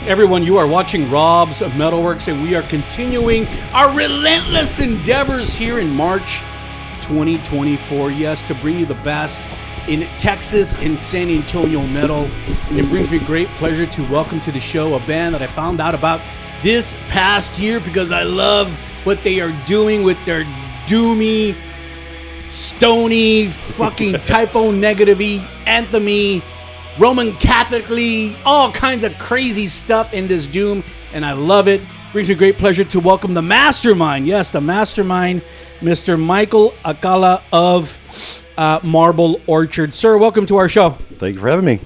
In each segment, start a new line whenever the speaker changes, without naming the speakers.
Everyone, you are watching Rob's MetalWorks, and we are continuing our relentless endeavors here in March 2024. Yes, to bring you the best in Texas and San Antonio metal. And it brings me great pleasure to welcome to the show a band that I found out about this past year because I love what they are doing with their doomy, stony, fucking typo negative-y, anthem-y, Roman Catholicly, all kinds of crazy stuff in this doom, and I love it. Brings me great pleasure to welcome the mastermind. Yes, the mastermind, Mr. Michael Alcala of Marble Orchard. Sir, welcome to our show.
Thank you for having me.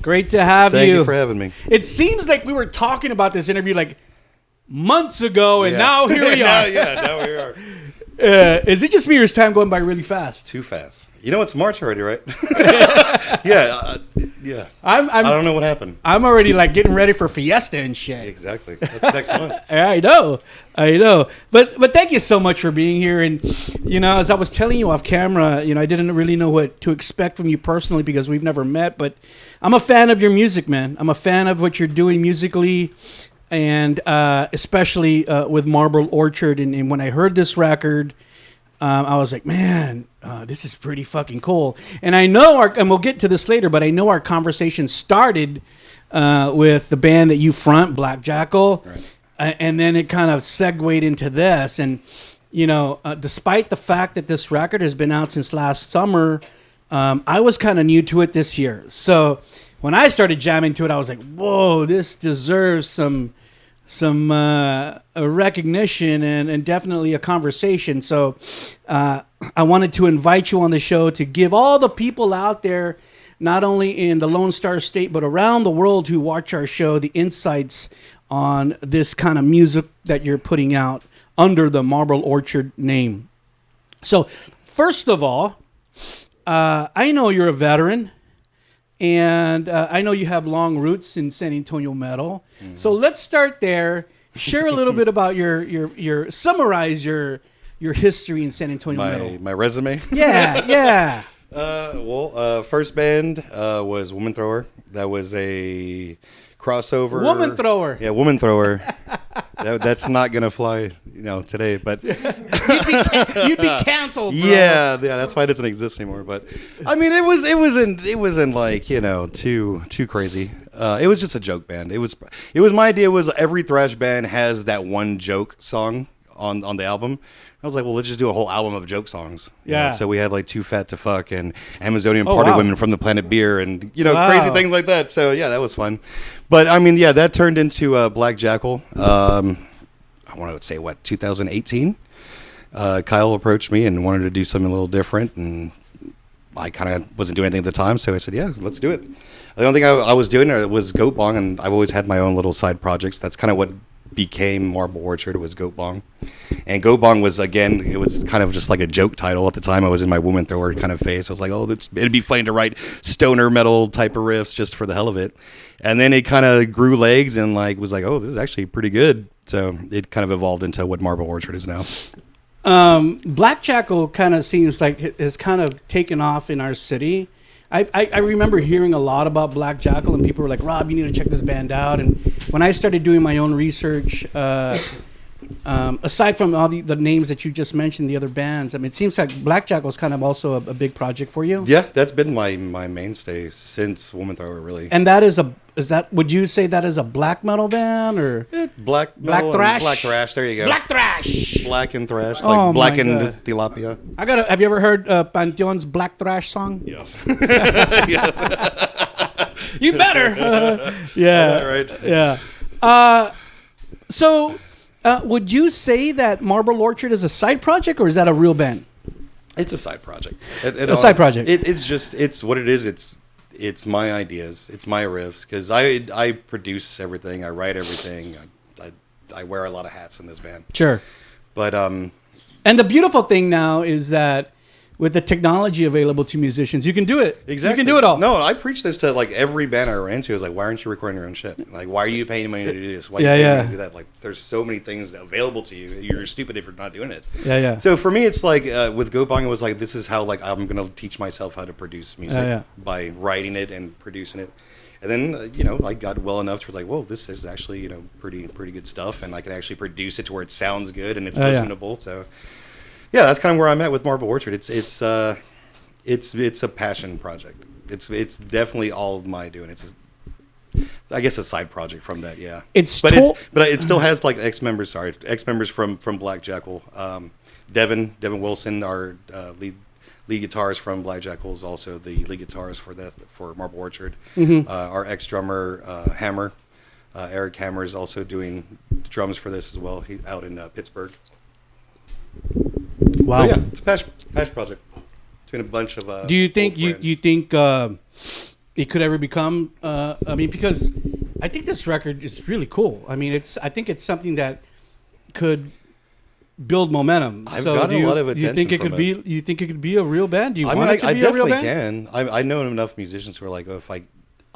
Great to have you.
Thank you for having me.
It seems like we were talking about this interview like months ago, and now here we are.
now we are.
Is it just me or is time going by really fast?
Too fast. You know it's March already, right? Yeah. I don't know what happened.
I'm already like getting ready for Fiesta and shit.
Exactly. That's next month.
I know. But thank you so much for being here. And you know, as I was telling you off camera, you know, I didn't really know what to expect from you personally because we've never met. But I'm a fan of your music, man. I'm a fan of what you're doing musically, and especially with Marble Orchard. And when I heard this record, I was like, man, this is pretty fucking cool. And I know and we'll get to this later, but I know our conversation started with the band that you front, Black Jackyl,
right.
And then it kind of segued into this. And, you know, despite the fact that this record has been out since last summer, I was kind of new to it this year. So when I started jamming to it, I was like, whoa, this deserves some recognition and definitely a conversation. So I wanted to invite you on the show to give all the people out there, not only in the Lone Star State, but around the world who watch our show, the insights on this kind of music that you're putting out under the Marble Orchard name. So first of all, I know you're a veteran. And I know you have long roots in San Antonio metal. Mm-hmm. So let's start there. Share a little bit about your summarize your history in San Antonio metal.
My resume?
Yeah.
First band was Woman Thrower. That was a crossover.
Woman Thrower.
Yeah, Woman Thrower. That's not gonna fly, today. But
you'd be canceled, bro.
Yeah, that's why it doesn't exist anymore. But I mean, it wasn't like too crazy. It was just a joke band. It was my idea was every thrash band has that one joke song on the album. I was like, well, let's just do a whole album of joke songs.
Yeah.
So we had like Too Fat to Fuck and Amazonian Party Women from the Planet Beer and, crazy things like that. So, yeah, that was fun. But, I mean, yeah, that turned into Black Jackyl. I want to say, 2018? Kyle approached me and wanted to do something a little different. And I kind of wasn't doing anything at the time. So I said, yeah, let's do it. The only thing I was doing was Goat Bong. And I've always had my own little side projects. That's kind of what became Marble Orchard, was Goat Bong. And Goat Bong was, again, it was kind of just like a joke title at the time. I was in my Woman Thrower kind of phase. I was like, it'd be fun to write stoner metal type of riffs just for the hell of it. And then it kind of grew legs and was like, this is actually pretty good. So it kind of evolved into what Marble Orchard is now.
Black Jackyl kind of seems like it has kind of taken off in our city. I remember hearing a lot about Black Jackyl, and people were like, Rob, you need to check this band out. And when I started doing my own research, aside from all the names that you just mentioned, the other bands, I mean, it seems like Black Jackyl is kind of also a big project for you.
Yeah, that's been my mainstay since Woman Thrower, really.
And would you say that is a black metal band or
black
thrash?
Black thrash. There you go.
Black thrash.
Black and thrash, like black and tilapia.
Have you ever heard Pantheon's Black Thrash song?
Yes.
Yes. You better. Yeah.
Right.
Yeah. So, would you say that Marble Orchard is a side project, or is that a real band?
It's a side project.
Side project.
It's what it is. It's my ideas. It's my riffs, because I produce everything. I write everything. I wear a lot of hats in this band.
Sure.
But
and the beautiful thing now is that with the technology available to musicians, you can do it.
Exactly.
You can do it all.
No, I preach this to every band I ran to. I was like, why aren't you recording your own shit? Like, why are you paying money to do this? Why are you paying money to do that? Like, there's so many things available to you. You're stupid if you're not doing it.
Yeah.
So for me, it's like with Goat Bong, it was like, this is how I'm going to teach myself how to produce music by writing it and producing it. And then, I got well enough to like, whoa, this is actually, pretty good stuff. And I can actually produce it to where it sounds good and it's listenable. So, yeah, that's kind of where I'm at with Marble Orchard. It's a passion project. It's definitely all my doing. It's I guess a side project from that, yeah. But it still has like ex-members from Black Jackyl. Devin Wilson, our lead guitarist from Black Jackyl, is also the lead guitarist for Marble Orchard. Our ex-drummer Hammer, Eric Hammer, is also doing drums for this as well. He's out in Pittsburgh.
Wow.
So yeah, it's a passion project between a bunch of.
Do you think you think it could ever become? Because I think this record is really cool. I think it's something that could build momentum.
I've gotten a lot of attention.
Do you think it could be? You think it could be a real band? Do you want it to
I
be a real
definitely
band?
can. I know enough musicians who are like, oh, if I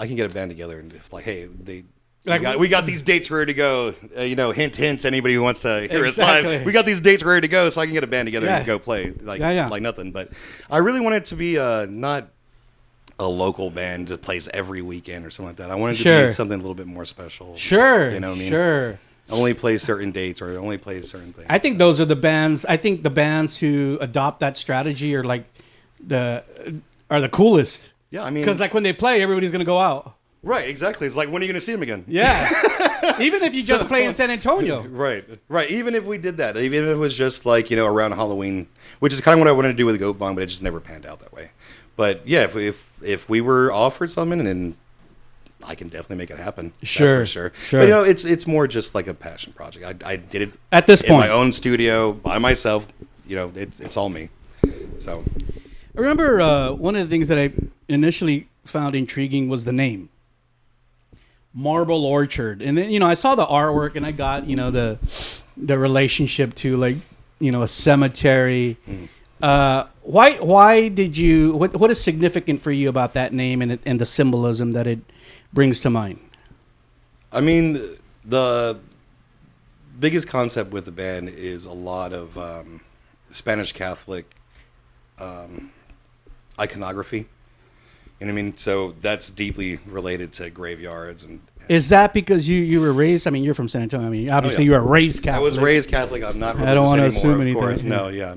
can get a band together and if like, hey, we got these dates ready to go. Hint, hint. Anybody who wants to hear us live, we got these dates ready to go, so I can get a band together and go play like nothing. But I really want it to be not a local band that plays every weekend or something like that. I wanted to be something a little bit more special.
Sure,
you know what I mean?
Sure.
Only play certain dates or only play certain things.
I think those are the bands. I think the bands who adopt that strategy are like the coolest.
Yeah, I mean,
because like when they play, everybody's gonna go out.
Right, exactly. It's like, when are you gonna see them again?
Yeah. Even if you just play in San Antonio.
Right. Even if we did that, even if it was just like around Halloween, which is kind of what I wanted to do with Goat Bong, but it just never panned out that way. But yeah, if we were offered something, and I can definitely make it happen.
Sure,
that's for sure. But it's more just like a passion project. I did it
at this point
in my own studio by myself. It's all me. So
I remember one of the things that I initially found intriguing was the name Marble Orchard, and then I saw the artwork and I got the relationship to like a cemetery. Why did you? What is significant for you about that name and the symbolism that it brings to mind?
I mean, the biggest concept with the band is a lot of Spanish Catholic iconography. You know what I mean? So that's deeply related to graveyards and.
Is that because you were raised? I mean, you're from San Antonio. I mean, obviously you were raised Catholic.
I was raised Catholic. I'm not religious
I don't want to
anymore,
assume
of
anything.
course.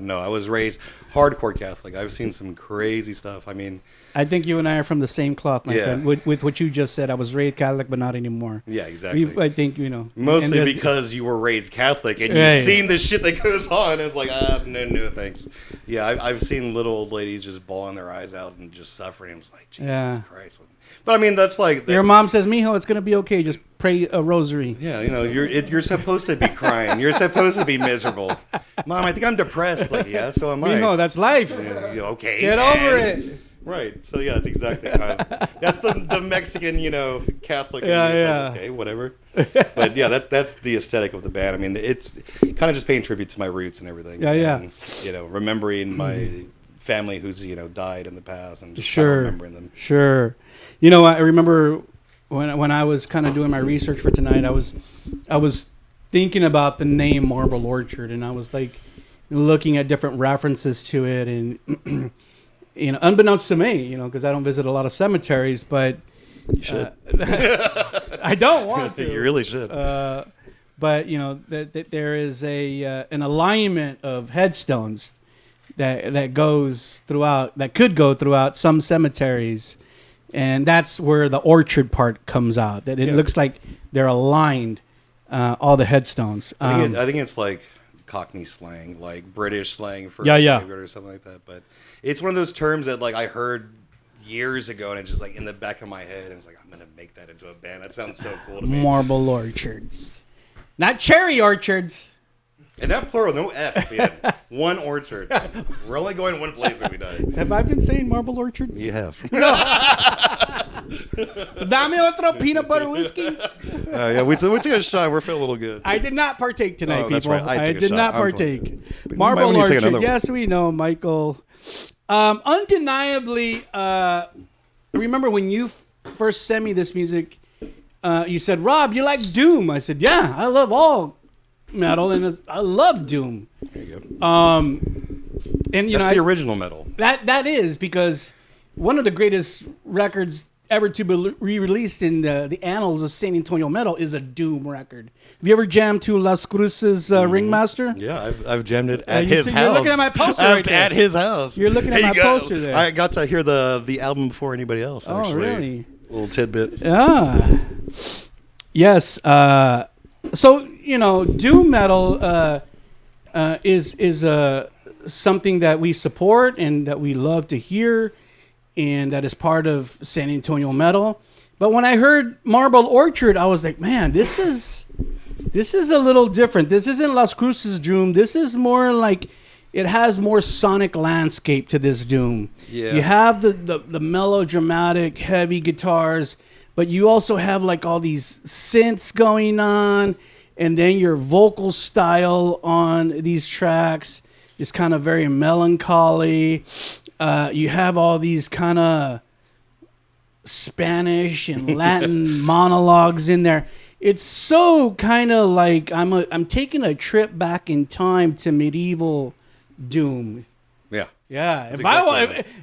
No. I was raised hardcore Catholic. I've seen some crazy stuff. I mean,
I think you and I are from the same cloth, my friend. With what you just said, I was raised Catholic, but not anymore.
Yeah, exactly.
I think
mostly because you were raised Catholic and you've seen the shit that goes on. It's like, no, thanks. Yeah, I've seen little old ladies just bawling their eyes out and just suffering. It's like, Jesus Christ. But I mean, that's like
your mom says, "Mijo, it's gonna be okay. Just pray a rosary."
Yeah, you're supposed to be crying. You're supposed to be miserable. Mom, I think I'm depressed. Like, yeah, so am I.
Mijo, that's life.
Yeah, okay,
get over it.
Right. So yeah, that's exactly that's the Mexican, Catholic.
Yeah.
Like, okay, whatever. But yeah, that's the aesthetic of the band. I mean, it's kind of just paying tribute to my roots and everything.
Yeah.
And, remembering my family who's died in the past and just kind of remembering them.
Sure. I remember when I was kind of doing my research for tonight, I was thinking about the name Marble Orchard, and I was like looking at different references to it, and unbeknownst to me, because I don't visit a lot of cemeteries, but
you should.
I don't want to.
You really should.
But that there is an alignment of headstones that could go throughout some cemeteries. And that's where the orchard part comes out. That it looks like they're aligned, all the headstones.
I think it's like Cockney slang, like British slang for or something like that. But it's one of those terms that like I heard years ago, and it's just like in the back of my head. And it's like, I'm gonna make that into a band. That sounds so cool to me.
Marble orchards, not cherry orchards.
And that plural, no S at the end. One orchard. We're only going one place when we die.
Have I been saying marble orchards?
You have.
No. Dame otro peanut butter whiskey.
We took a shot. We're feeling a little good.
I did not partake tonight, people.
That's right.
I did not partake. Marble orchard. Yes, we know, Michael. Undeniably, remember when you first sent me this music, you said, Rob, you like Doom. I said, yeah, I love all metal, and I love Doom.
There you go.
And
that's the original metal.
That is, because one of the greatest records ever to be re-released in the annals of San Antonio metal is a doom record. Have you ever jammed to Las Cruces Ringmaster?
Yeah, I've jammed it at his house.
You're looking at my poster right there.
At his house.
You're looking at my poster there.
I got to hear the album before anybody else. Actually.
Oh, really?
A little tidbit.
Yes. So doom metal is something that we support and that we love to hear, and that is part of San Antonio metal. But when I heard Marble Orchard, I was like, man, this is a little different. This isn't Las Cruces doom. This is more like it has more sonic landscape to this doom.
Yeah.
You have the melodramatic, heavy guitars, but you also have like all these synths going on, and then your vocal style on these tracks is kind of very melancholy. You have all these kind of Spanish and Latin monologues in there. It's so kind of like I'm taking a trip back in time to medieval doom.
Yeah.
Yeah.
That's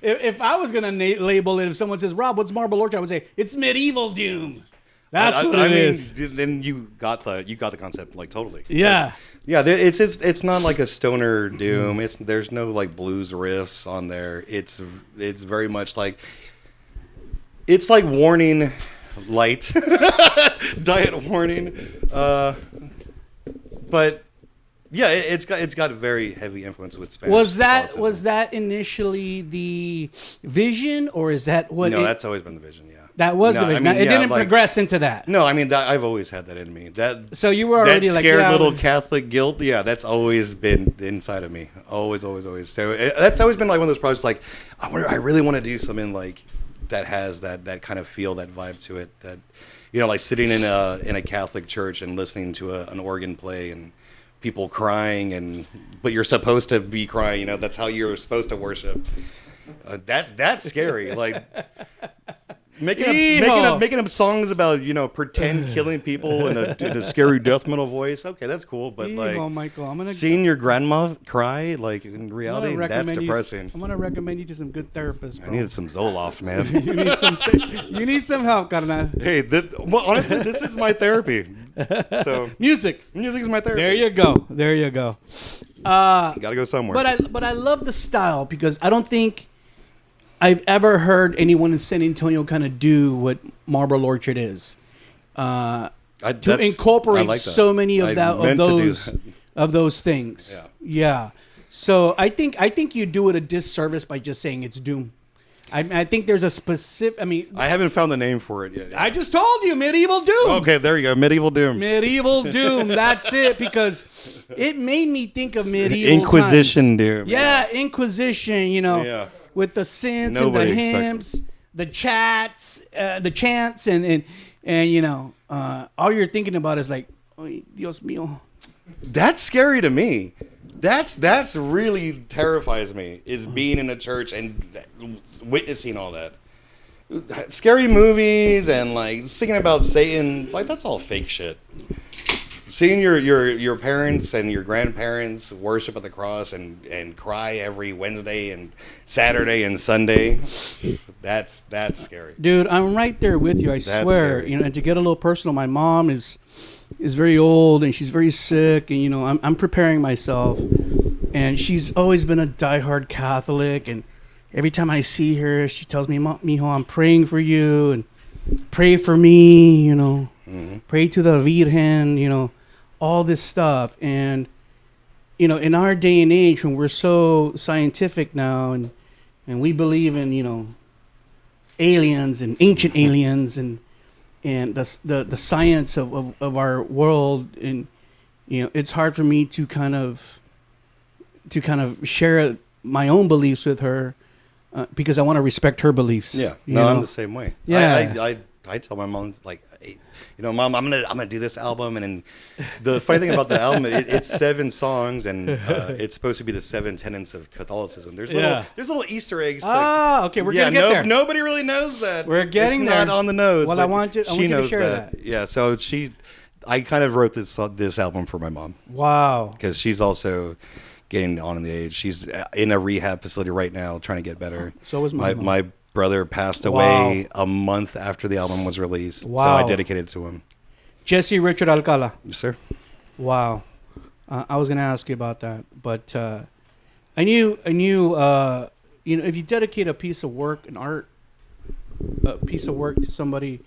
If I was gonna label it, if someone says, Rob, what's Marble Orchard, I would say it's medieval doom. That's what it is.
Then you got the concept like totally.
Yeah.
Yeah, it's not like a stoner doom. There's no like blues riffs on there. It's very much like it's like Warning light, diet Warning, but yeah, it's got a very heavy influence with Spanish.
Was that initially the vision, or is that what?
No, that's always been the vision. Yeah.
That was the vision. It didn't progress into that.
No, I mean I've always had that in me.
So you were already
that
like
scared little Catholic guilt. Yeah, that's always been inside of me. Always. So that's always been like one of those projects. Like I really want to do something like that has that kind of feel, that vibe to it. That like sitting in a Catholic church and listening to an organ play and people crying, but you're supposed to be crying. That's how you're supposed to worship. That's scary. Like. Making up songs about pretend killing people in a scary death metal voice. Okay, that's cool, but
Michael,
seeing your grandma cry like in reality, that's depressing.
I'm gonna recommend you to some good therapists. Bro.
I needed some Zoloft, man.
you need some help, carnal.
Hey, honestly, this is my therapy. So
music
is my therapy.
There you go.
Gotta go somewhere.
But I love the style, because I don't think I've ever heard anyone in San Antonio kind of do what Marble Orchard is, to incorporate like so many of those things. Yeah. So I think you do it a disservice by just saying it's doom. I think there's a specific.
I haven't found the name for it yet.
I just told you, medieval doom.
Okay, there you go, medieval doom.
Medieval doom. That's it, because it made me think of medieval
Inquisition
times.
doom.
Yeah, Inquisition.
Yeah.
With the synths and the hymns, the chants, and all you're thinking about is like, "Ay, Dios mío."
That's scary to me. That's really terrifies me, is being in a church and witnessing all that. Scary movies and like singing about Satan, like that's all fake shit. Seeing your parents and your grandparents worship at the cross and cry every Wednesday and Saturday and Sunday, that's scary.
Dude, I'm right there with you. I swear.
Scary.
And to get a little personal, my mom is very old and she's very sick, and I'm preparing myself, and she's always been a diehard Catholic, and every time I see her, she tells me, "Mijo, I'm praying for you, and pray for me, pray to the Virgen, all this stuff." And in our day and age, when we're so scientific now, and we believe in aliens and ancient aliens and the science of our world, and it's hard for me to kind of share my own beliefs with her, because I want to respect her beliefs.
Yeah, I'm the same way.
Yeah,
I tell my mom, like, hey, Mom, I'm gonna do this album, and the funny thing about the album, it's 7 songs, and it's supposed to be the 7 tenets of Catholicism. There's little Easter eggs.
Okay, we're gonna get there.
Nobody really knows that.
We're getting
it's
there.
Not on the nose.
Well, I want you to share that.
Yeah, so I kind of wrote this album for my mom.
Wow.
Because she's also getting on in the age. She's in a rehab facility right now, trying to get better.
So is my mom.
brother passed away a month after the album was released.
Wow.
So I dedicated it to him.
Jesse Richard Alcala.
Yes, sir.
Wow. I was going to ask you about that, but I knew, if you dedicate a piece of work, a piece of work to somebody,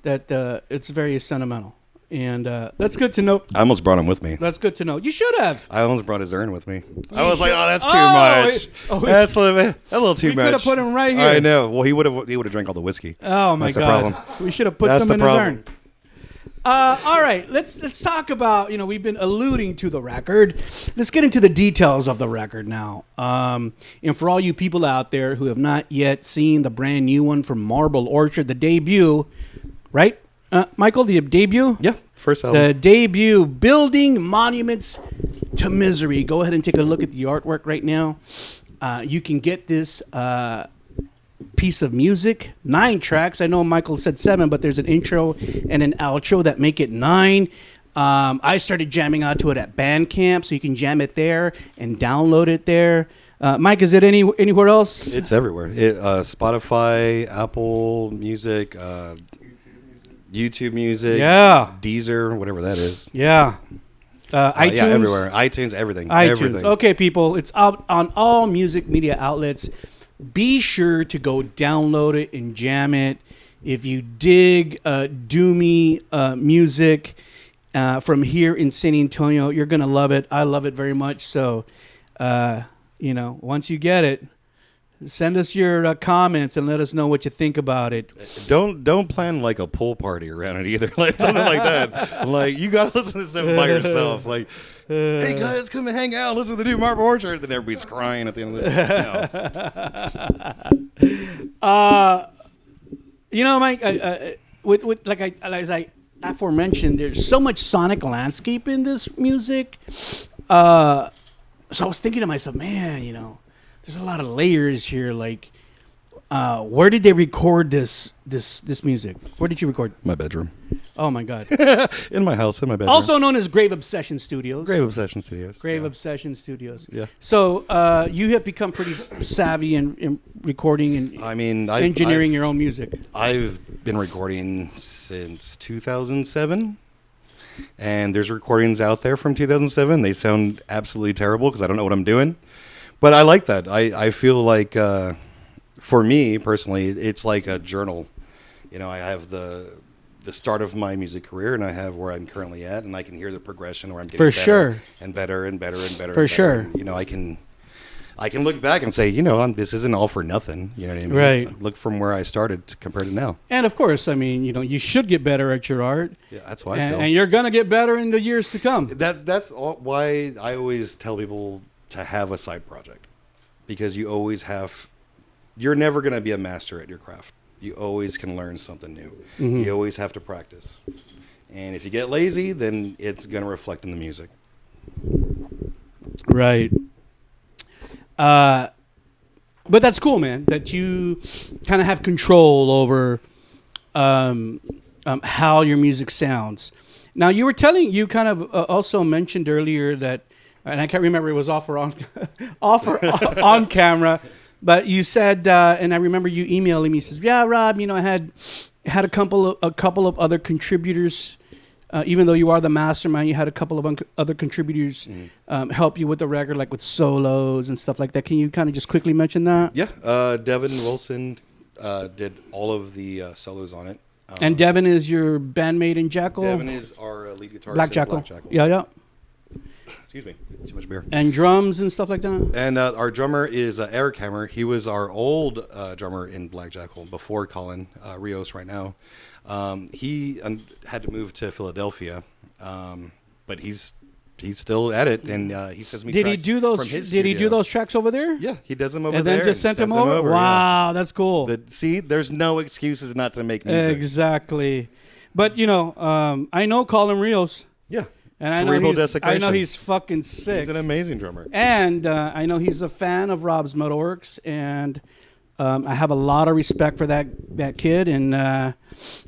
that it's very sentimental. And that's good to know.
I almost brought him with me.
That's good to know. You should have.
I almost brought his urn with me. I was like, oh, that's too much. That's a little too much.
We could have put him right here.
I know. Well, he would have drank all the whiskey.
Oh, my
God.
That's the problem. We should have put some in his urn. All right, let's talk about, we've been alluding to the record. Let's get into the details of the record now. And for all you people out there who have not yet seen the brand new one from Marble Orchard, the debut, right? Michael, the debut?
Yeah, first album.
The debut, Building Monuments to Misery. Go ahead and take a look at the artwork right now. You can get this piece of music, 9 tracks. I know Michael said 7, but there's an intro and an outro that make it 9. I started jamming out to it at Bandcamp, so you can jam it there and download it there. Mike, is it anywhere else?
It's everywhere. Spotify, Apple Music, YouTube Music, Deezer, whatever that is.
Yeah. iTunes.
Yeah, everywhere. iTunes, everything.
iTunes.
Everything.
Okay, people. It's out on all music media outlets. Be sure to go download it and jam it. If you dig doomy music from here in San Antonio, you're going to love it. I love it very much. So, once you get it, send us your comments and let us know what you think about it.
Don't plan like a pool party around it either, like something like that. Like you gotta listen to stuff by yourself. Like, hey guys, come and hang out, listen to the new Marble Orchard. Then everybody's crying at the end of the day.
Mike, with as I aforementioned, there's so much sonic landscape in this music. So I was thinking to myself, man, there's a lot of layers here. Like, where did they record this music? Where did you record?
My bedroom.
Oh my God.
In my house, in my bedroom.
Also known as Grave Obsession Studios.
Grave Obsession Studios.
Obsession Studios.
Yeah.
So you have become pretty savvy in recording and engineering your own music.
I've been recording since 2007. And there's recordings out there from 2007. They sound absolutely terrible because I don't know what I'm doing. But I like that. I feel like, for me personally, it's like a journal. I have the start of my music career, and I have where I'm currently at, and I can hear the progression where I'm getting better and better and better and better.
For sure.
And, I can look back and say, this isn't all for nothing. You know what I mean?
Right.
Look from where I started compared to now.
And of course, you should get better at your art.
Yeah, that's why I feel.
And you're gonna get better in the years to come.
That's why I always tell people to have a side project, because you're never going to be a master at your craft. You always can learn something new. Mm-hmm. You always have to practice. And if you get lazy, then it's going to reflect in the music.
Right. But that's cool, man, that you kind of have control over how your music sounds. Now, you kind of also mentioned earlier that, and I can't remember, it was off or on camera, but you said, and I remember you emailing me, says, yeah, Rob, I had a couple of other contributors, even though you are the mastermind, you had a couple of other contributors help you with the record, like with solos and stuff like that. Can you kind of just quickly mention that?
Yeah, Devin Wilson did all of the solos on it.
And Devin is your bandmate in Jackyl?
Devin is our lead guitarist
Black Jackyl. Yeah.
Excuse me, too much beer.
And drums and stuff like that?
And our drummer is Eric Hammer. He was our old drummer in Black Jackyl before Colin Rios right now. He had to move to Philadelphia, but he's still at it, and he sends me. Did he do those?
Did he do those tracks over there?
Yeah, he does them over
and
there.
And then just sent them over. Wow, that's cool.
See, there's no excuses not to make music.
Exactly, but I know Colin Rios.
Yeah.
And I know he's fucking sick.
He's an amazing drummer.
And I know he's a fan of Rob's MetalWorks, and I have a lot of respect for that kid. And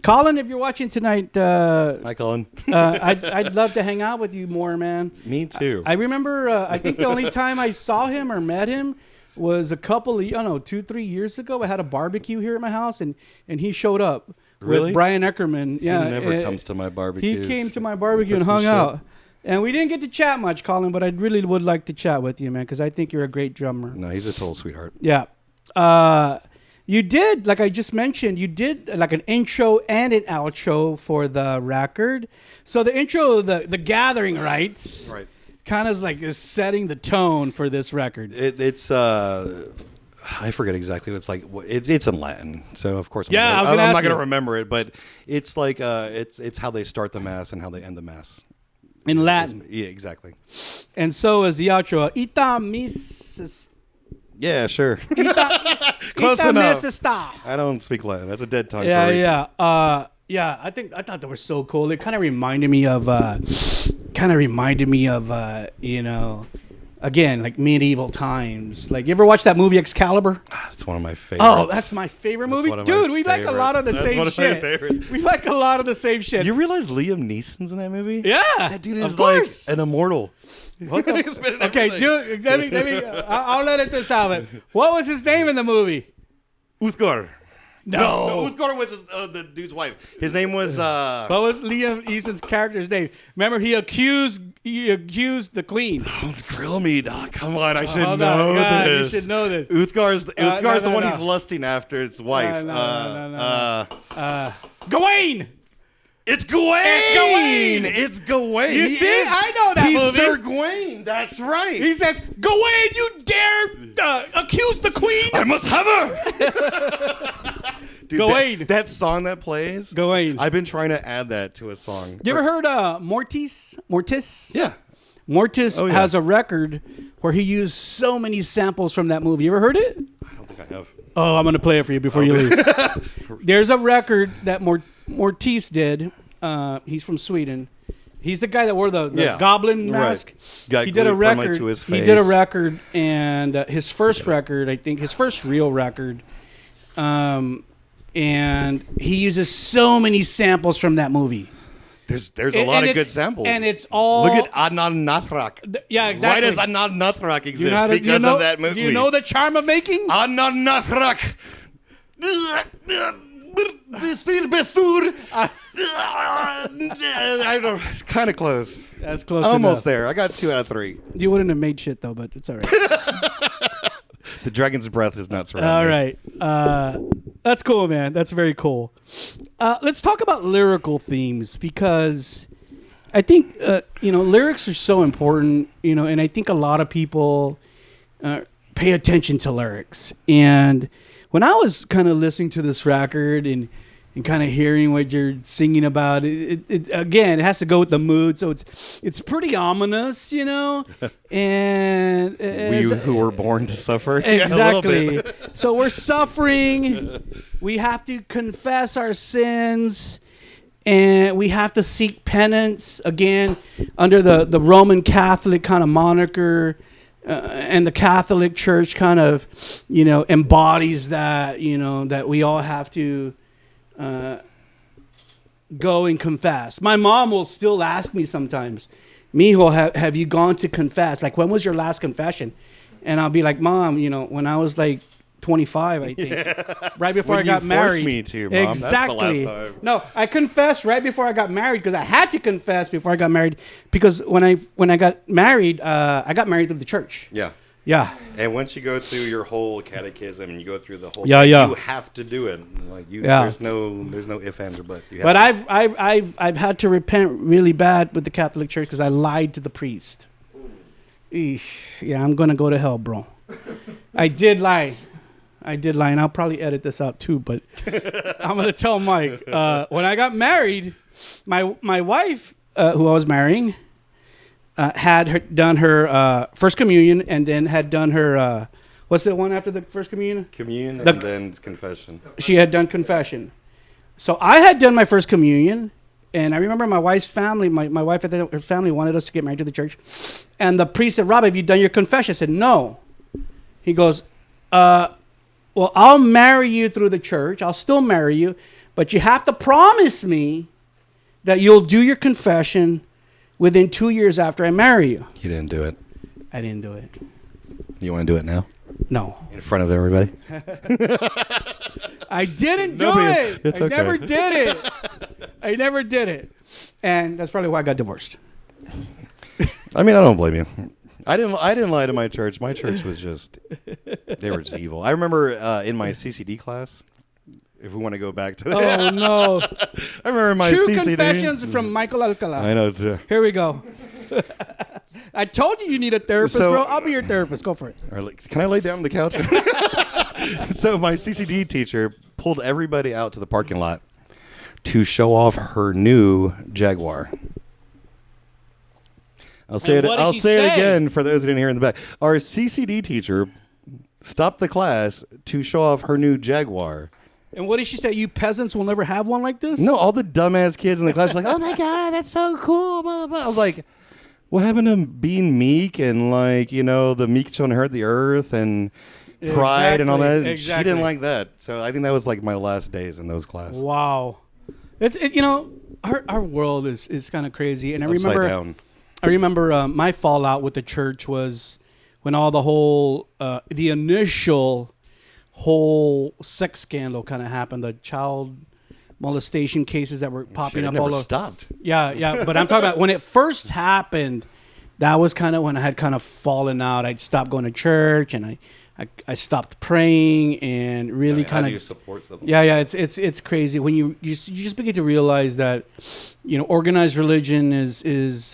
Colin, if you're watching tonight,
hi Colin.
I'd love to hang out with you more, man.
Me too.
I remember. I think the only time I saw him or met him was a couple of, 2-3 years ago. I had a barbecue here at my house, and he showed up with Brian Eckerman. Yeah,
he never comes to my barbecue.
He came to my barbecue and hung out. And we didn't get to chat much, Colin, but I really would like to chat with you, man, because I think you're a great drummer.
No, he's a total sweetheart.
Yeah. You did, like I just mentioned, you did like an intro and an outro for the record. So the intro, the gathering rites,
right,
kind of is setting the tone for this record.
It's I forget exactly what it's like. It's in Latin, so of course I'm not going to remember it. But it's like it's how they start the mass and how they end the mass
in Latin.
Yeah, exactly.
And so is the outro. Ita mis.
Yeah, sure. Close enough. I don't speak Latin. That's a dead tongue.
Yeah. I thought they were so cool. It kind of reminded me of again, like medieval times. Like, you ever watch that movie Excalibur?
That's one of my favorites.
Oh, that's my favorite movie. Dude, we like a lot of the same shit. We like a lot of the same shit.
You realize Liam Neeson's in that movie?
Yeah.
That dude is like an immortal.
Okay, dude, let me I'll edit this out. What was his name in the movie?
Uthgar.
No,
Uthgar was the dude's wife. His name was.
What was Liam Neeson's character's name? Remember, he accused the queen.
Don't grill me, Doc. Come on, I should know this.
You should know this.
Uthgar's the one he's lusting after his wife.
Gawain.
It's Gawain. It's Gawain.
You see? I know that movie.
He's Sir Gawain. That's right.
He says, Gawain, you dare accuse the queen?
I must have her. Dude,
Gawain.
That song that plays.
Gawain.
I've been trying to add that to a song.
You ever heard Mortis?
Yeah.
Mortis has a record where he used so many samples from that movie. You ever heard it?
I don't think I have.
Oh, I'm going to play it for you before you leave. There's a record that Mortis did. He's from Sweden. He's the guy that wore the goblin mask.
Right.
He did a record.
To his face.
He did a record, and his first record, I think, his first real record. And he uses so many samples from that movie.
There's a lot of good samples.
And it's all...
Look at Adnan Nathrak.
Yeah, exactly.
Why does Adnan Nathrak exist? Because of that movie.
Do you know the charm of making?
Adnan Nathrak. I don't know. It's kind of close.
That's close
Almost
enough.
there. I got 2 out of 3.
You wouldn't have made shit, though, but it's all right.
The dragon's breath is not surrounding.
All right. That's cool, man. That's very cool. Let's talk about lyrical themes, because I think, lyrics are so important, and I think a lot of people pay attention to lyrics. And when I was kind of listening to this record and kind of hearing what you're singing about, it again, it has to go with the mood. So it's pretty ominous, and
we who were born to suffer.
Exactly. So we're suffering. We have to confess our sins, and we have to seek penance, again, under the Roman Catholic kind of moniker. And the Catholic Church kind of, embodies that, that we all have to go and confess. My mom will still ask me sometimes, Mijo, have you gone to confess? Like, when was your last confession? And I'll be like, Mom, when I was like 25, I think, right before I got married.
Forced me to, Mom.
Exactly.
That's the last time.
No, I confessed right before I got married, because I had to confess before I got married, because when I got married, I got married through the church.
Yeah.
Yeah.
And once you go through your whole catechism and you go through the whole
thing,
you have to do it. Like there's no ifs, ands, or buts.
But I've had to repent really bad with the Catholic Church because I lied to the priest. Eesh. Yeah, I'm gonna go to hell, bro. I did lie, and I'll probably edit this out too. But I'm gonna tell Mike. When I got married, my wife, who I was marrying, had done her first communion, and then had done her what's the one after the first communion?
Communion and then confession.
She had done confession. So I had done my first communion, and I remember my wife's family, my wife and her family wanted us to get married to the church, and the priest said, "Rob, have you done your confession?" I said, "No." He goes, "Well, I'll marry you through the church. I'll still marry you, but you have to promise me that you'll do your confession within 2 years after I marry you."
You didn't do it.
I didn't do it.
You want to do it now?
No.
In front of everybody?
I didn't do it.
It's okay.
Never did it. I never did it. And that's probably why I got divorced.
I mean, I don't blame you. I didn't lie to my church. My church was they were just evil. I remember in my CCD class, if we want to go back to that.
Oh, no.
I remember my
True
CCD.
Confessions from Michael Alcala.
I know, too.
Here we go. I told you need a therapist, bro. I'll be your therapist. Go for it.
Can I lay down on the couch? So my CCD teacher pulled everybody out to the parking lot to show off her new Jaguar. I'll say it again for those who didn't hear in the back. Our CCD teacher stopped the class to show off her new Jaguar.
And what did she say? You peasants will never have one like this?
No, all the dumbass kids in the class were like, "Oh my god, that's so cool!" Blah, blah, blah. I was like, "What happened to being meek and the meek shall inherit the earth and pride and all that?"
Exactly.
She didn't like that, so I think that was like my last days in those classes.
Wow, our world is kind of crazy, and I remember my fallout with the church was when all the initial whole sex scandal kind of happened, the child molestation cases that were popping up all over.
Stopped.
Yeah, but I'm talking about when it first happened. That was kind of when I had kind of fallen out. I'd stopped going to church and I stopped praying and really kind of
support something.
Yeah, it's crazy when you just begin to realize that organized religion is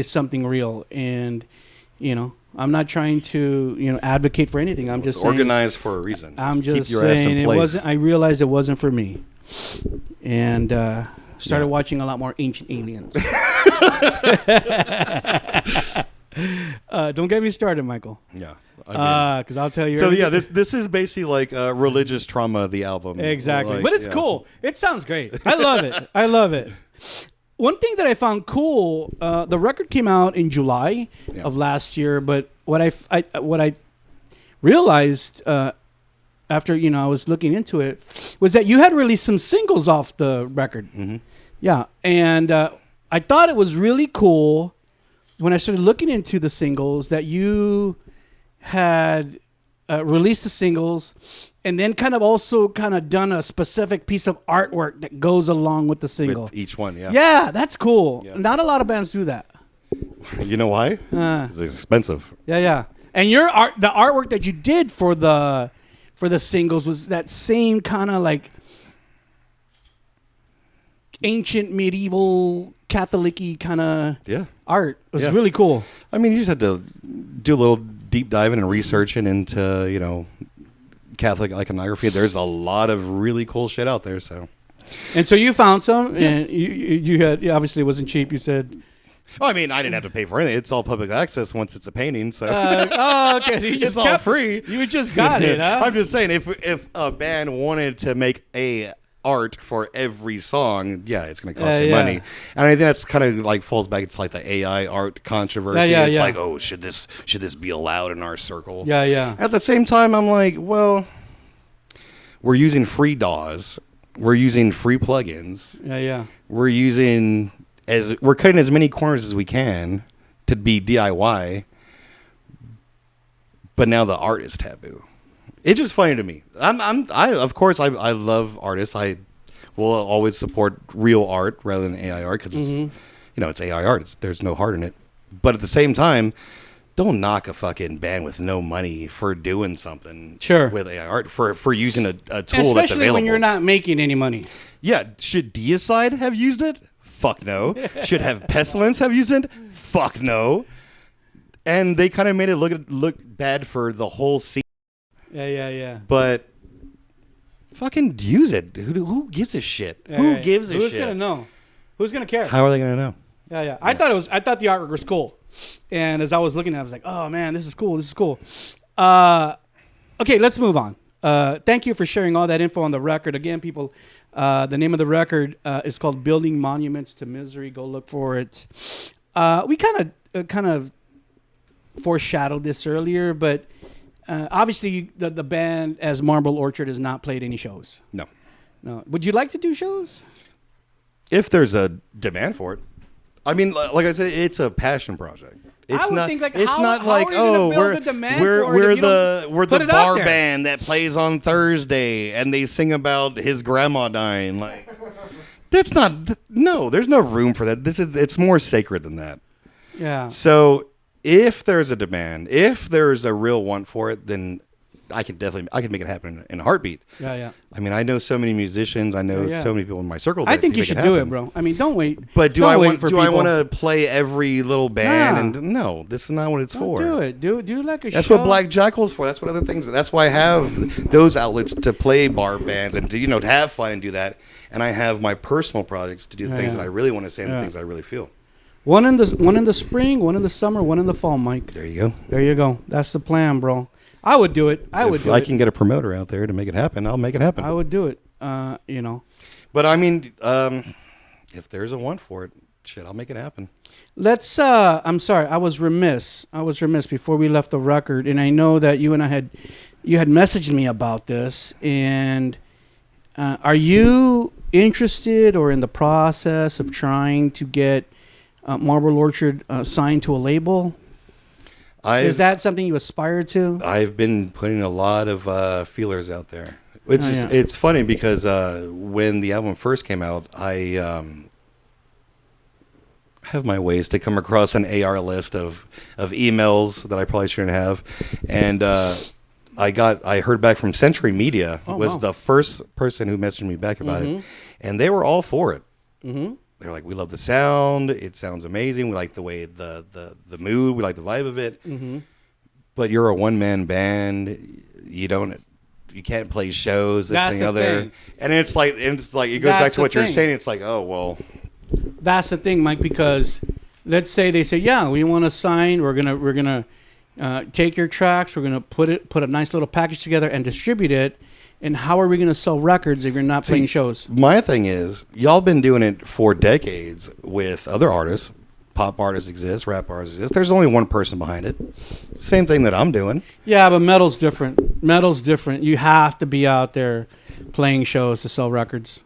something real, and I'm not trying to advocate for anything. I'm just saying,
organized for a reason.
I'm just saying it wasn't. I realized it wasn't for me, and started watching a lot more Ancient Aliens. Don't get me started, Michael.
Yeah,
because I'll tell you.
So yeah, this is basically like religious trauma. The album,
exactly, but it's cool. It sounds great. I love it. One thing that I found cool, the record came out in July of last year, but what I realized after I was looking into it was that you had released some singles off the record.
Mm-hmm.
Yeah, and I thought it was really cool when I started looking into the singles that you had released the singles and then kind of done a specific piece of artwork that goes along with the single.
With each one, yeah.
Yeah, that's cool.
Yeah.
Not a lot of bands do that.
You know why? It's expensive.
Yeah. And the artwork that you did for the singles was that same kind of like ancient medieval Catholic-y kind of art. It was really cool.
I mean, you just had to do a little deep diving and researching into, Catholic iconography. There's a lot of really cool shit out there. So
you found some, and you had obviously it wasn't cheap. You said.
Well, I mean, I didn't have to pay for anything. It's all public access once it's a painting. So
okay, so it's all free. You just got it, huh?
I'm just saying, if a band wanted to make a art for every song, it's going to cost you money. And I think that's kind of like falls back. It's like the AI art controversy. It's like, oh, should this be allowed in our circle?
Yeah.
At the same time, I'm like, well, we're using free DAWs, we're using free plugins.
Yeah.
We're cutting as many corners as we can to be DIY, but now the art is taboo. It's just funny to me. Of course, I love artists. I will always support real art rather than AI art because it's AI art. There's no heart in it. But at the same time, don't knock a fucking band with no money for doing something with AI art for using a tool that's available.
Especially when you're not making any money.
Yeah, should Deicide have used it? Fuck no. Should have Pestilence have used it? Fuck no. And they kind of made it look bad for the whole scene.
Yeah.
But fucking use it. Who gives a shit? Who gives a shit?
Who's gonna know? Who's gonna care?
How are they gonna know?
Yeah. I thought the artwork was cool, and as I was looking at it, I was like, oh man, this is cool. Okay, let's move on. Thank you for sharing all that info on the record. Again, people, the name of the record is called "Building Monuments to Misery." Go look for it. We kind of foreshadowed this earlier, but. Obviously, the band as Marble Orchard has not played any shows.
No.
Would you like to do shows?
If there's a demand for it. I mean, like I said, it's a passion project. It's not.
Think, like,
it's
how,
not
how
like,
are you
oh,
build
we're
a demand
we're
for
we're
it if you
the
don't
we're
put
the
it out
bar
there?
band that plays on Thursday, and they sing about his grandma dying. Like, that's not. No, there's no room for that. It's more sacred than that.
Yeah.
So if there's a demand, if there's a real want for it, then I can make it happen in a heartbeat.
Yeah.
I mean, I know so many musicians. I know so many people in my circle. That
I think you should do it, bro. I mean, don't wait. But do I want
to play every little band? And no, this is not what it's for.
Do it. Do like a show.
That's what Black Jackyl's for. That's what other things. That's why I have those outlets to play bar bands and to to have fun and do that. And I have my personal projects to do the things that I really want to say and the things I really feel.
One in the spring, one in the summer, one in the fall, Mike.
There you go.
There you go. That's the plan, bro. I would do it.
If I can get a promoter out there to make it happen, I'll make it happen.
I would do it.
But I mean, if there's a want for it, shit, I'll make it happen.
Let's. I'm sorry. I was remiss before we left the record, and I know that you had messaged me about this. And are you interested or in the process of trying to get Marble Orchard signed to a label? Is that something you aspire to?
I've been putting a lot of feelers out there. It's funny because when the album first came out, I have my ways to come across an AR list of emails that I probably shouldn't have, and I heard back from Century Media was the first person who messaged me back about it, and they were all for it. Mm-hmm. They're like, we love the sound. It sounds amazing. We like the way the mood. We like the vibe of it. Mm-hmm. But you're a one-man band. You can't play shows. This thing, other. And it's like it goes back to what you're saying. It's like, oh well.
That's the thing, Mike. Because let's say they say, yeah, we want to sign. We're gonna take your tracks. We're gonna put a nice little package together and distribute it. And how are we going to sell records if you're not playing shows? My
thing is, y'all been doing it for decades with other artists. Pop artists exist, rap artists exist. There's only one person behind it. Same thing that I'm doing. Yeah,
but metal's different. Metal's different. You have to be out there playing shows to sell records.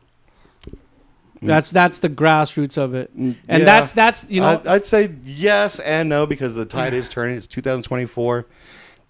That's the grassroots of it. And that's
I'd say yes and no because the tide is turning. It's 2024.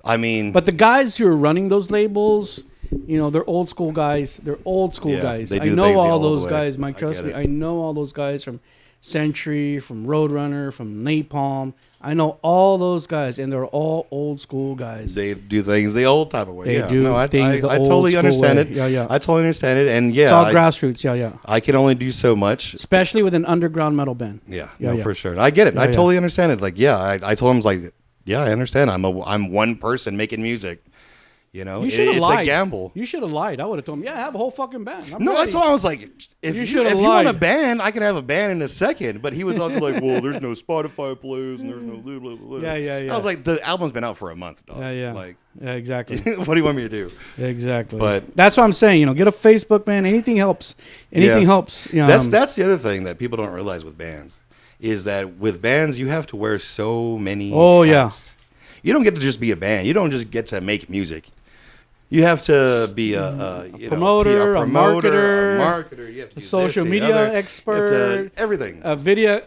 I mean,
but the guys who are running those labels, they're old school guys. Guys. I know all those guys, Mike. Trust me. I know all those guys from Century, from Roadrunner, from Napalm. I know all those guys, and they're all old school guys.
They do things the old type of way.
They do things the old
school way. I totally understand it.
Yeah.
I totally understand it, and
it's all grassroots. Yeah.
I can only do so much,
especially with an underground metal band.
Yeah, for sure. I get it. I totally understand it. Like, I told him, I was like, yeah, I understand. I'm one person making music. It's a gamble.
You should have lied. I would have told him, yeah, I have a whole fucking band.
I told him, I was like, if you want a band, I can have a band in a second. But he was also like, well, there's no Spotify plays and there's no blah, blah, blah.
Yeah.
I was like, the album's been out for a month, dog.
Yeah.
Like,
yeah, exactly.
What do you want me to do?
Exactly.
But
that's what I'm saying. Get a Facebook, man. Anything helps. Anything helps.
That's the other thing that people don't realize with bands is that with bands, you have to wear so many hats. You don't get to just be a band. You don't just get to make music. You have to be a
promoter, a marketer.
You have to
a social media expert,
everything.
A video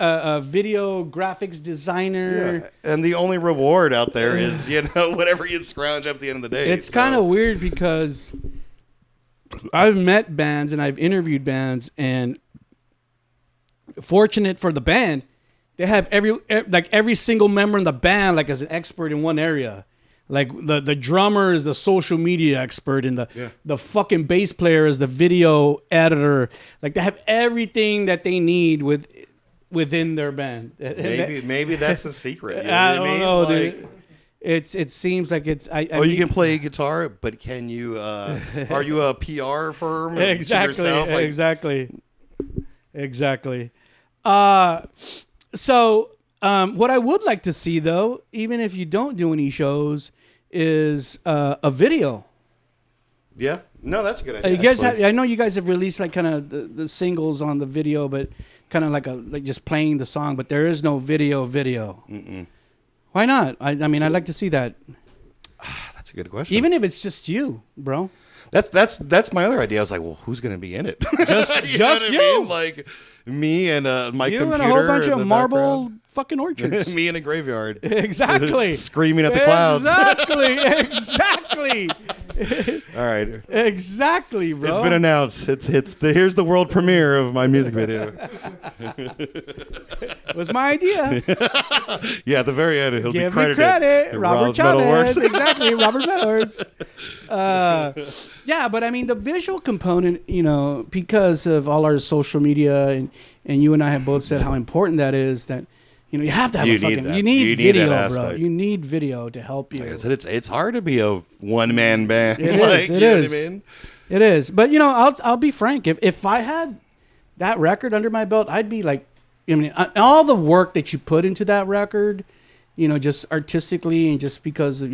graphics designer.
Yeah. And the only reward out there is whatever you scrounge up at the end of the day.
It's kind of weird because I've met bands and I've interviewed bands, and fortunate for the band, they have every single member in the band as an expert in one area. Like the drummer is the social media expert, and the fucking bass player is the video editor. Like they have everything that they need within their band.
Maybe that's the secret.
I don't know, dude. It seems like it's.
You can play guitar, but can you? Are you a PR firm?
Exactly. So what I would like to see, though, even if you don't do any shows, is a video.
Yeah, no, that's a good idea.
I know you guys have released kind of the singles on the video, but kind of like just playing the song. But there is no video.
Mm-mm.
Why not? I mean, I'd like to see that.
That's a good question.
Even if it's just you, bro.
That's my other idea. I was like, well, who's going to be in it?
Just you.
I mean? Like me and my
you
computer
and a whole bunch
in
of
the
marble
background.
fucking orchards.
Me in a graveyard.
Exactly.
Screaming at the clouds.
Exactly.
All right.
Exactly, bro.
It's been announced. Here's the world premiere of my music video.
It was my idea.
Yeah, at the very end, he'll
Give
be credited.
me credit, Robert Chavez.
MetalWorks.
Exactly, Robert MetalWorks. Yeah, but I mean the visual component, because of all our social media, and you and I have both said how important that is. That you have to have you need video, bro. You need video to help you.
Like I said, it's hard to be a one man band.
It is. It is. I mean? It is. But I'll be frank. If I had that record under my belt, I'd be like, all the work that you put into that record, just artistically and just because of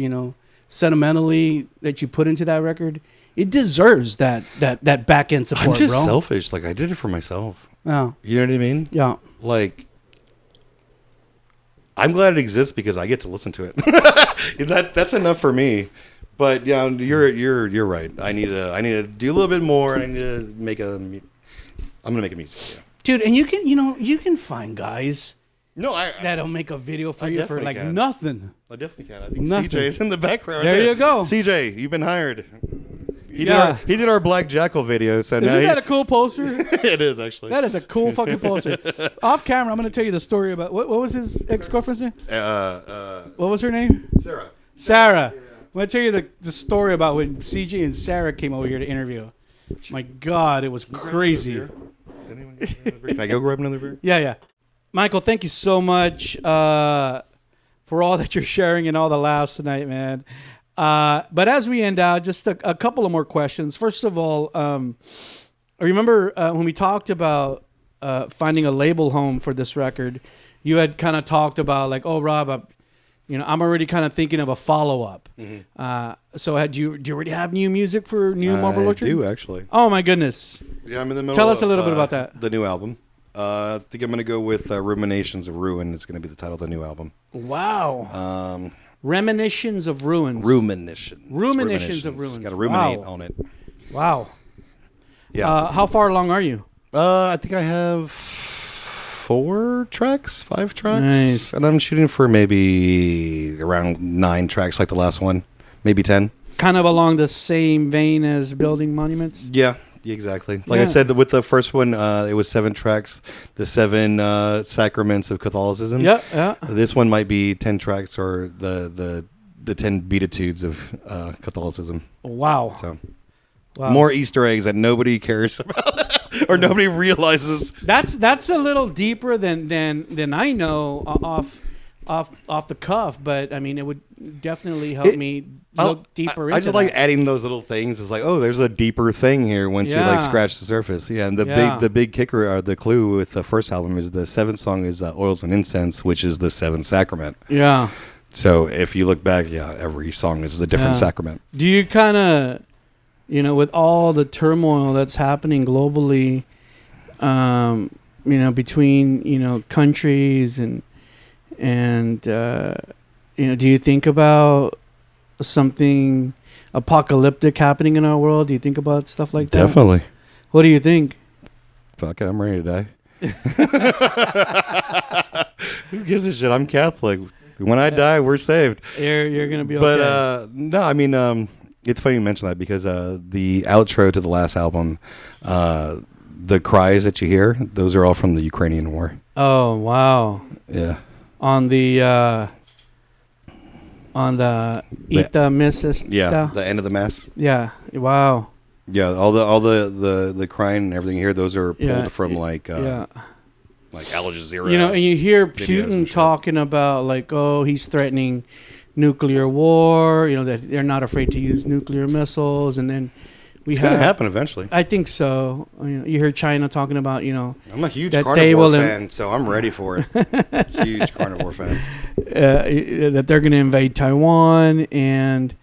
sentimentally that you put into that record, it deserves that back end support.
I'm just
bro.
selfish. Like I did it for myself.
Yeah.
You know what I mean?
Yeah.
Like I'm glad it exists because I get to listen to it. That's enough for me. But yeah, you're right. I need to do a little bit more, and I need to I'm gonna make a music video.
Dude, and you can find guys
No,
that'll make a video for you for like
can.
nothing.
I definitely can. I think
Nothing.
CJ's in the background.
There you go.
CJ, you've been hired. He did our Black Jackyl video. So
Isn't that a cool poster?
It is actually.
That is a cool fucking poster. Off camera, I'm going to tell you the story about what was his ex-girlfriend's name? What was her name? Sarah. I'm going to tell you the story about when CJ and Sarah came over here to interview. My God, it was crazy.
Can I go grab another beer?
Yeah. Michael, thank you so much for all that you're sharing and all the laughs tonight, man. But as we end out, just a couple of more questions. First of all, I remember when we talked about finding a label home for this record, you had kind of talked about like, oh, Rob, I'm already kind of thinking of a follow-up. Mm-hmm. So do you already have new music for New Marble Orchard?
I do, actually.
Oh, my goodness.
Yeah, I'm in the middle
Tell us a little bit about that.
The new album. I think I'm going to go with Ruminations of Ruin. It's going to be the title of the new album.
Wow. Reminiscence of Ruins.
Ruminations
of Ruins.
Got to ruminate on it.
Wow.
Yeah.
How far along are you?
I think I have 5 tracks.
Nice.
And I'm shooting for maybe around 9 tracks like the last one. Maybe 10.
Kind of along the same vein as Building Monuments?
Yeah. Exactly. Like I said, with the first one, it was 7 tracks, the 7 sacraments of Catholicism.
Yeah.
This one might be 10 tracks, or the 10 beatitudes of Catholicism.
Wow.
So, more Easter eggs that nobody cares about, or nobody realizes.
That's a little deeper than I know off the cuff, but I mean, it would definitely help me look deeper into
I just like adding those little things. It's like, oh, there's a deeper thing here once you like scratch the surface. Yeah, and the big kicker, or the clue with the first album is the 7th song is Oils and Incense, which is the 7th sacrament.
Yeah.
So if you look back, every song is a different sacrament.
Do you kind of, with all the turmoil that's happening globally, between countries and do you think about something apocalyptic happening in our world? Do you think about stuff like that?
Definitely.
What do you think?
Fuck it, I'm ready to die. Who gives a shit? I'm Catholic. When I die, we're saved.
You're gonna be okay.
But no, I mean, it's funny you mention that because the outro to the last album, the cries that you hear, those are all from the Ukrainian war.
Oh wow.
Yeah.
On the Ita Misses.
Yeah, the end of the mass.
Yeah. Wow.
Yeah, all the crying and everything here, those are pulled from like Al Jazeera.
And you hear Putin talking about like, oh, he's threatening nuclear war. That they're not afraid to use nuclear missiles, and then it's going to
happen eventually.
I think so. You hear China talking about,
I'm a huge carnivore fan, so I'm ready for it. Huge carnivore fan.
That they're going to invade Taiwan, and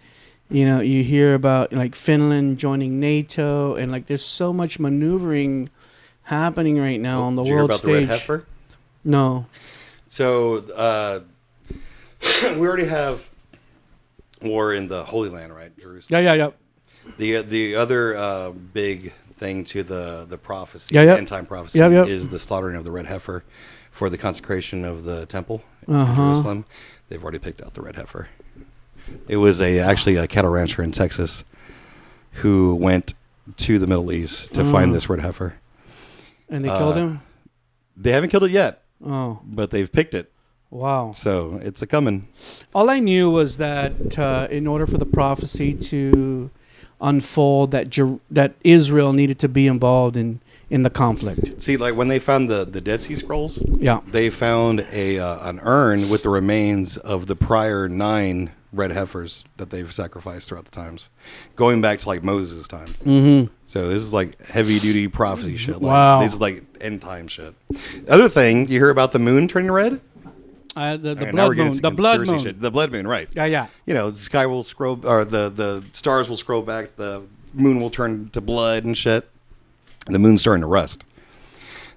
you hear about like Finland joining NATO, and like there's so much maneuvering happening right now on the world stage.
Did you hear about the red heifer?
No.
So we already have war in the Holy Land, right? Jerusalem.
Yeah.
The other big thing to the prophecy, end time prophecy, is the slaughtering of the red heifer for the consecration of the temple in Jerusalem. They've already picked out the red heifer. It was actually a cattle rancher in Texas who went to the Middle East to find this red heifer.
And they killed him?
They haven't killed it yet.
Oh.
But they've picked it.
Wow.
So it's a coming.
All I knew was that in order for the prophecy to unfold, that Israel needed to be involved in the conflict.
See, like when they found the Dead Sea Scrolls, they found an urn with the remains of the prior 9 red heifers that they've sacrificed throughout the times, going back to like Moses' time. Mm-hmm. So this is like heavy duty prophecy shit. Like,
wow.
This is like end time shit. The other thing, you hear about the moon turning red?
The blood moon. The blood moon.
Shit. The blood moon, right.
Yeah.
You know, the sky will scroll, or the stars will scroll back, the moon will turn to blood and shit. The moon's starting to rust.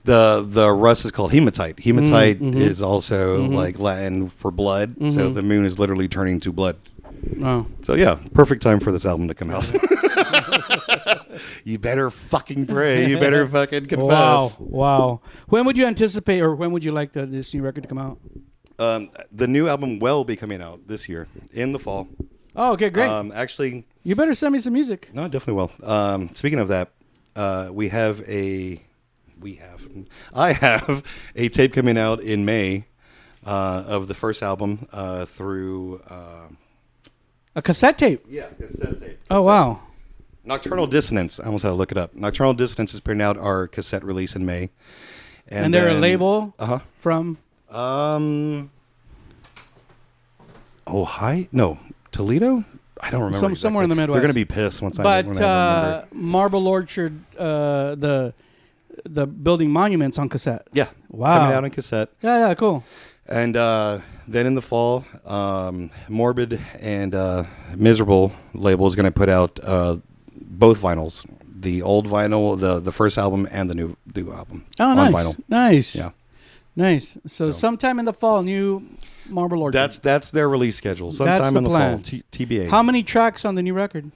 The rust is called hematite. Hematite is also like Latin for blood. So the moon is literally turning to blood.
Oh.
So yeah, perfect time for this album to come out. You better fucking pray. You better fucking confess.
Wow. When would you anticipate, or when would you like this new record to come out?
The new album will be coming out this year in the fall.
Oh, okay, great.
Actually,
you better send me some music.
No, I definitely will. Speaking of that, I have a tape coming out in May of the first album through
a cassette tape.
Yeah, cassette tape.
Oh wow.
Nocturnal Dissonance. I almost had to look it up. Nocturnal Dissonance is putting out our cassette release in May,
and they're a label from.
Toledo. I don't remember.
Somewhere in the Midwest.
They're going to be pissed once
I
remember.
Marble Orchard, the building monuments on cassette.
Yeah.
Wow.
Coming out on cassette.
Yeah, cool.
And then in the fall, Morbid and Miserable label is going to put out both vinyls. The old vinyl, the first album, and the new album.
Oh,
on
nice.
Vinyl.
Nice.
Yeah.
Nice. So sometime in the fall, new Marble Orchard.
That's their release schedule. Sometime in the fall. TBA.
How many tracks on the new record?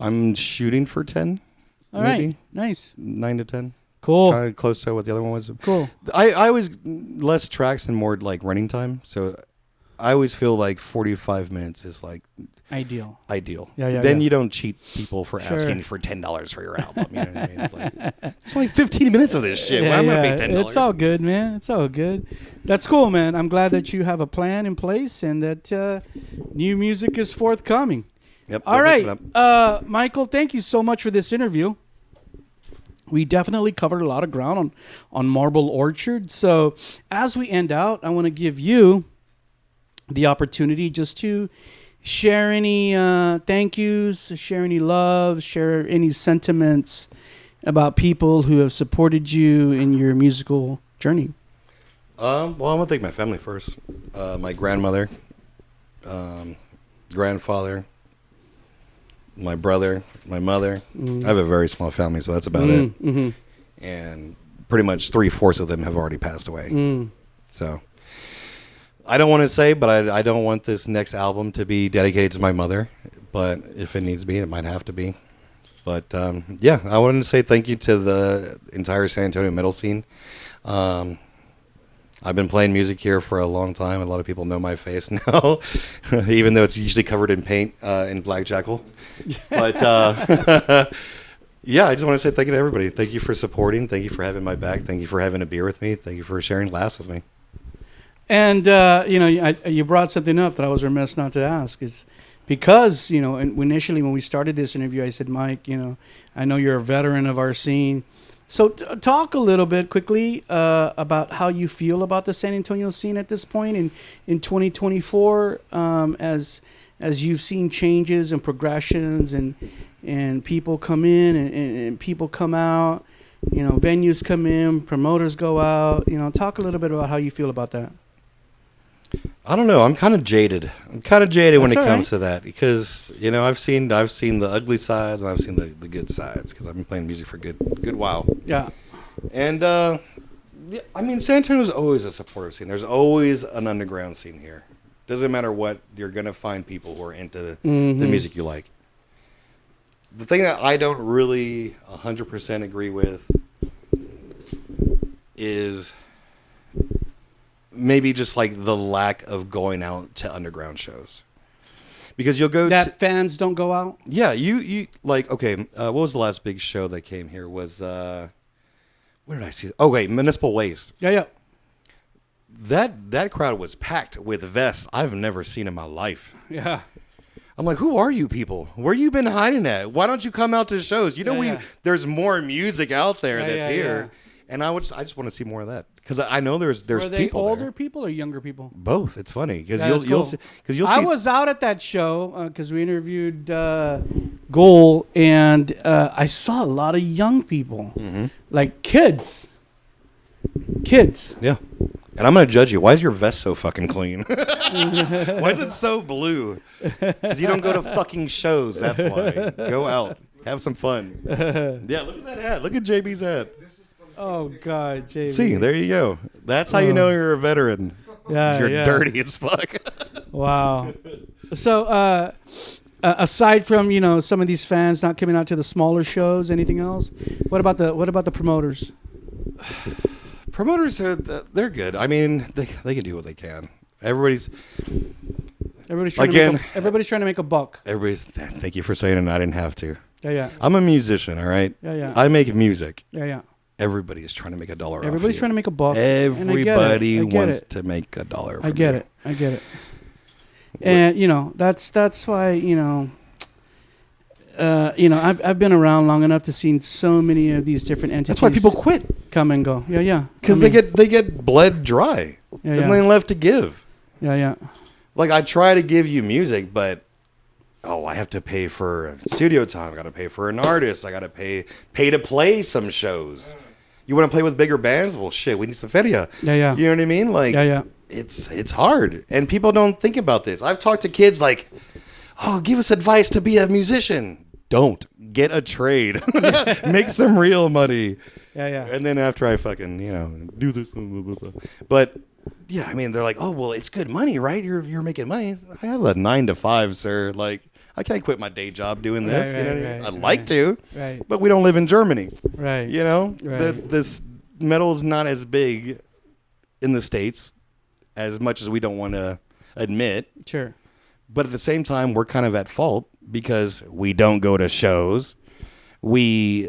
I'm shooting for 10.
All right. Nice.
9 to 10.
Cool.
Kind of close to what the other one was.
Cool.
I always less tracks and more like running time. So I always feel like 45 minutes is like
ideal.
Yeah. Then you don't cheat people for asking for $10 for your album. You know what I mean? Like, it's only 15 minutes of this shit. Why am I going to pay $10?
It's all good, man. It's all good. That's cool, man. I'm glad that you have a plan in place and that new music is forthcoming.
Yep.
All right. Michael, thank you so much for this interview. We definitely covered a lot of ground on Marble Orchard. So as we end out, I want to give you the opportunity just to share any thank yous, share any love, share any sentiments about people who have supported you in your musical journey.
Well, I'm going to thank my family first. My grandmother, grandfather, my brother, my mother. I have a very small family, so that's about it. Mm-hmm. And pretty much 3/4 of them have already passed away. So I don't want to say, but I don't want this next album to be dedicated to my mother. But if it needs to be, it might have to be. But yeah, I wanted to say thank you to the entire San Antonio metal scene. I've been playing music here for a long time. A lot of people know my face now, even though it's usually covered in paint in Black Jackyl. But yeah, I just want to say thank you to everybody. Thank you for supporting. Thank you for having my back. Thank you for having a beer with me. Thank you for sharing laughs with me.
And you brought something up that I was remiss not to ask. Is because initially when we started this interview, I said, Mike, I know you're a veteran of our scene. So talk a little bit quickly about how you feel about the San Antonio scene at this point in 2024, as you've seen changes and progressions and people come in and people come out, venues come in, promoters go out. Talk a little bit about how you feel about that.
I don't know. I'm kind of jaded. When it comes to that because I've seen the ugly sides and I've seen the good sides because I've been playing music for a good while.
Yeah.
And I mean, San Antonio's always a supportive scene. There's always an underground scene here. Doesn't matter what, you're gonna find people who are into the music you like. The thing that I don't really 100% agree with is maybe just like the lack of going out to underground shows. Because you'll go
that fans don't go out.
Yeah, you like okay. What was the last big show that came here? Was where did I see it? Oh wait, Municipal Waste.
Yeah.
That crowd was packed with vests I've never seen in my life.
Yeah.
I'm like, who are you people? Where you been hiding at? Why don't you come out to shows? You know, there's more music out there that's here, and I just want to see more of that because I know there's
Are they
people
older
there.
people or younger people?
Both. It's funny because
you'll
see.
I was out at that show because we interviewed Goal, and I saw a lot of young people, like kids.
Yeah. And I'm going to judge you. Why is your vest so fucking clean? Why is it so blue? Because you don't go to fucking shows. That's why. Go out. Have some fun. Yeah, look at that hat. Look at JB's hat.
Oh, God, JB.
See, there you go. That's how you know you're a veteran.
Yeah,
you're dirty as fuck.
Wow. So, aside from, some of these fans not coming out to the smaller shows, anything else? What about the promoters?
Promoters they're good. I mean, they can do what they can. Everybody's trying to make a buck. Thank you for saying it. I didn't have to.
Yeah.
I'm a musician, all right?
Yeah.
I make music.
Yeah.
Everybody is trying to make a dollar.
Everybody's trying to make a buck.
Everybody wants to make a dollar.
I get it. And that's why I've been around long enough to see so many of these different entities.
That's why people quit.
Come and go. Yeah.
Because they get bled dry. There's nothing left to give.
Yeah.
Like I try to give you music, but I have to pay for studio time. I got to pay for an artist. I got to pay to play some shows. You want to play with bigger bands? Well, shit, we need some feria.
Yeah.
You know what I mean? Like, it's hard, and people don't think about this. I've talked to kids like, give us advice to be a musician. Don't get a trade. Make some real money.
Yeah.
And then after I fucking, do this, blah, blah, blah. But yeah, I mean, they're like, it's good money, right? You're making money. I have a 9 to 5, sir. Like, I can't quit my day job doing this. I'd like to, but we don't live in Germany.
Right.
This metal is not as big in the States as much as we don't want to admit.
Sure.
But at the same time, we're kind of at fault because we don't go to shows. We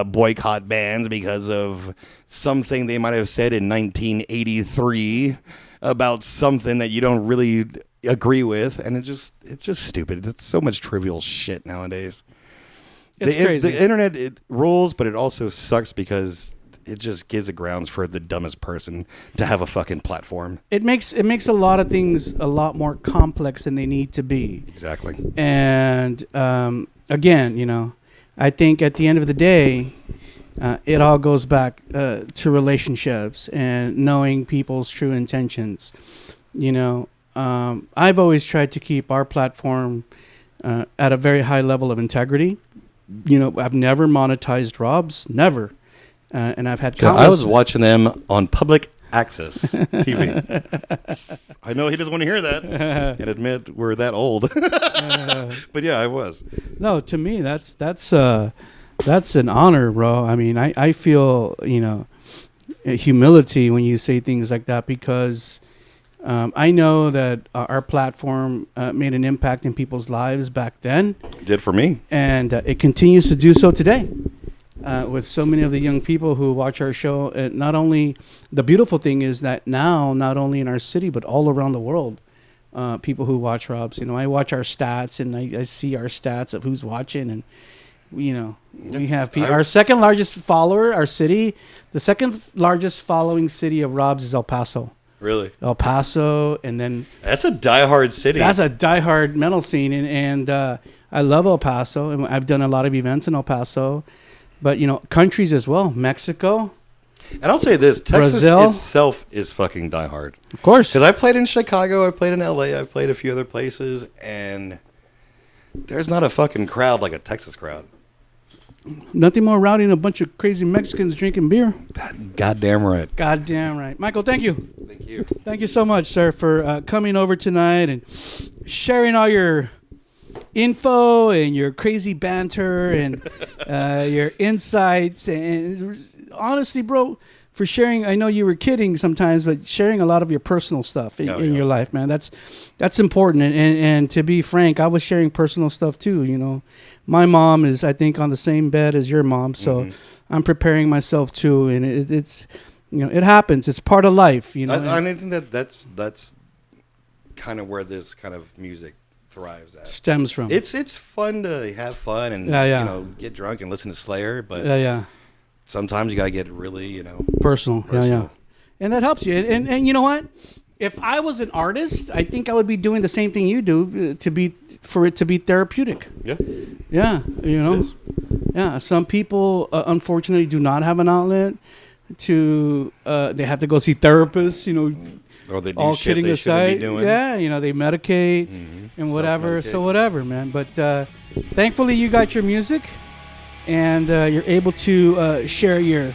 boycott bands because of something they might have said in 1983 about something that you don't really agree with, and it's just stupid. It's so much trivial shit nowadays.
It's crazy.
The internet, it rules, but it also sucks because it just gives a grounds for the dumbest person to have a fucking platform.
It makes a lot of things a lot more complex than they need to be.
Exactly.
And again, I think at the end of the day, it all goes back to relationships and knowing people's true intentions. I've always tried to keep our platform at a very high level of integrity. I've never monetized Rob's, never. And I've had countless...
I was watching them on public access TV. I know he doesn't want to hear that and admit we're that old. But yeah, I was.
No, to me, that's an honor, bro. I mean, I feel, humility when you say things like that because I know that our platform made an impact in people's lives back then.
It did for me.
And it continues to do so today. With so many of the young people who watch our show, not only the beautiful thing is that now, not only in our city, but all around the world, people who watch Rob's, I watch our stats and I see our stats of who's watching and, we have our second largest follower, our city, the second largest following city of Rob's is El Paso.
Really?
El Paso. And then
that's a diehard city.
That's a diehard metal scene. And I love El Paso and I've done a lot of events in El Paso. But, countries as well. Mexico.
And I'll say this. Texas
Brazil
itself is fucking diehard.
Of course.
Because I played in Chicago. I played in L.A. I played a few other places. And there's not a fucking crowd like a Texas crowd.
Nothing more rowdy than a bunch of crazy Mexicans drinking beer.
Goddamn right.
Goddamn right. Michael, thank you.
Thank you.
Thank you so much, sir, for coming over tonight and sharing all your info and your crazy banter and your insights. And honestly, bro, for sharing, I know you were kidding sometimes, but sharing a lot of your personal stuff in your life, man, that's important. And to be frank, I was sharing personal stuff too. You know, my mom is, I think, on the same bed as your mom, so I'm preparing myself too. And it's, you know, it happens. It's part of life. You know,
I think that's kind of where this kind of music thrives at.
Stems from.
It's fun to have fun and you know, get drunk and listen to Slayer, but sometimes you gotta get really, you know,
personal. Yeah, and that helps you. And you know what? If I was an artist, I think I would be doing the same thing you do for it to be therapeutic. Yeah, you know. Yeah, some people unfortunately do not have an outlet to. They have to go see therapists. You know.
Or they do
all
shit
kidding
they
aside,
be doing.
yeah, you know, they medicate and whatever. So whatever, man. But thankfully, you got your music, and you're able to share your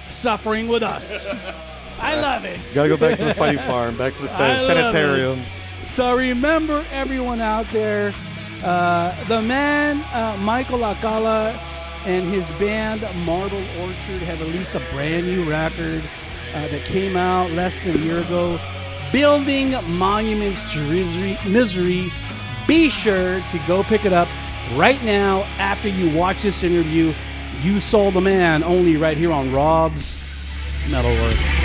suffering with us. I love it.
Gotta go back to the fighting farm, back to the sanitarium.
So remember, everyone out there, the man Michael Alcala and his band Marble Orchard have released a brand new record that came out less than a year ago, Building Monuments to Misery. Be sure to go pick it up right now after you watch this interview. You sold the man, only right here on Rob's MetalWorks.